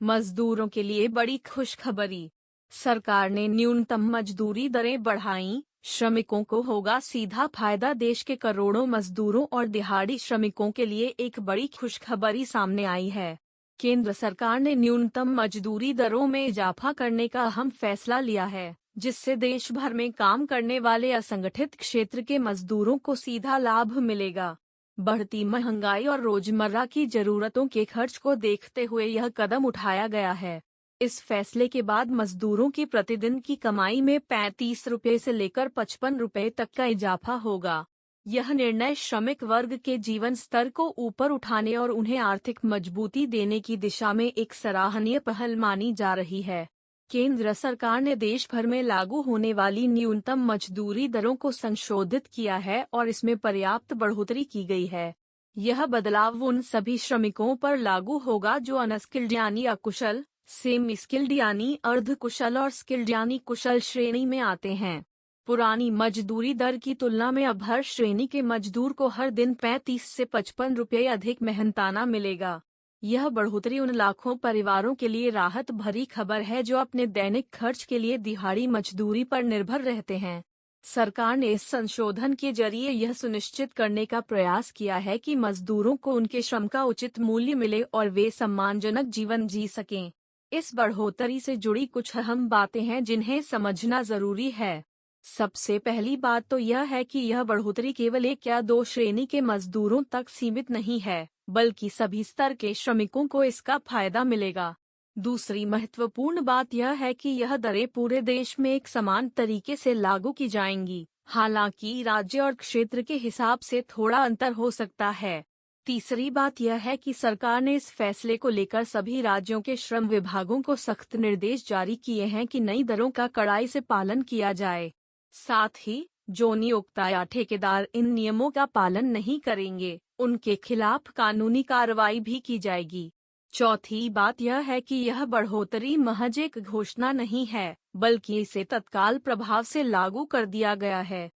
मजदूरों के लिए बड़ी खुशखबरी। सरकार ने न्यूनतम मजदूरी दरें बढ़ाईं, श्रमिकों को होगा सीधा फायदा। देश के करोड़ों मजदूरों और दिहाड़ी श्रमिकों के लिए एक बड़ी खुशखबरी सामने आई है। केंद्र सरकार ने न्यूनतम मजदूरी दरों में इजाफा करने का अहम फैसला लिया है, जिससे देश भर में काम करने वाले असंगठित क्षेत्र के मजदूरों को सीधा लाभ मिलेगा। बढ़ती महंगाई और रोजमर्रा की जरूरतों के खर्च को देखते हुए यह कदम उठाया गया है। इस फैसले के बाद मजदूरों की प्रतिदिन की कमाई में 35 रुपये से लेकर 55 रुपये तक का इजाफा होगा। यह निर्णय श्रमिक वर्ग के जीवन स्तर को ऊपर उठाने और उन्हें आर्थिक मजबूती देने की दिशा में एक सराहनीय पहल मानी जा रही है। केंद्र सरकार ने देश भर में लागू होने वाली न्यूनतम मजदूरी दरों को संशोधित किया है और इसमें पर्याप्त बढ़ोतरी की गई है। यह बदलाव उन सभी श्रमिकों पर लागू होगा जो अनस्किल्ड यानी अकुशल, सेमी स्किल्ड यानी अर्ध कुशल और स्किल्ड यानी कुशल श्रेणी में आते हैं। पुरानी मजदूरी दर की तुलना में अब हर श्रेणी के मजदूर को हर दिन 35 से 55 रुपये अधिक मेहनताना मिलेगा। यह बढ़ोतरी उन लाखों परिवारों के लिए राहत भरी खबर है जो अपने दैनिक खर्च के लिए दिहाड़ी मजदूरी पर निर्भर रहते हैं। सरकार ने इस संशोधन के जरिए यह सुनिश्चित करने का प्रयास किया है कि मजदूरों को उनके श्रम का उचित मूल्य मिले और वे सम्मानजनक जीवन जी सकें। इस बढ़ोतरी से जुड़ी कुछ अहम बातें हैं जिन्हें समझना जरूरी है। सबसे पहली बात तो यह है कि यह बढ़ोतरी केवल एक या दो श्रेणी के मजदूरों तक सीमित नहीं है, बल्कि सभी स्तर के श्रमिकों को इसका फायदा मिलेगा। दूसरी महत्वपूर्ण बात यह है कि यह दरें पूरे देश में एक समान तरीके से लागू की जाएंगी, हालांकि राज्य और क्षेत्र के हिसाब से थोड़ा अंतर हो सकता है। तीसरी बात यह है कि सरकार ने इस फैसले को लेकर सभी राज्यों के श्रम विभागों को सख्त निर्देश जारी किए हैं कि नई दरों का कड़ाई से पालन किया जाए। साथ ही जो नियोक्ता या ठेकेदार इन नियमों का पालन नहीं करेंगे, उनके खिलाफ कानूनी कार्रवाई भी की जाएगी। चौथी बात यह है कि यह बढ़ोतरी महज एक घोषणा नहीं है, बल्कि इसे तत्काल प्रभाव से लागू कर दिया गया है।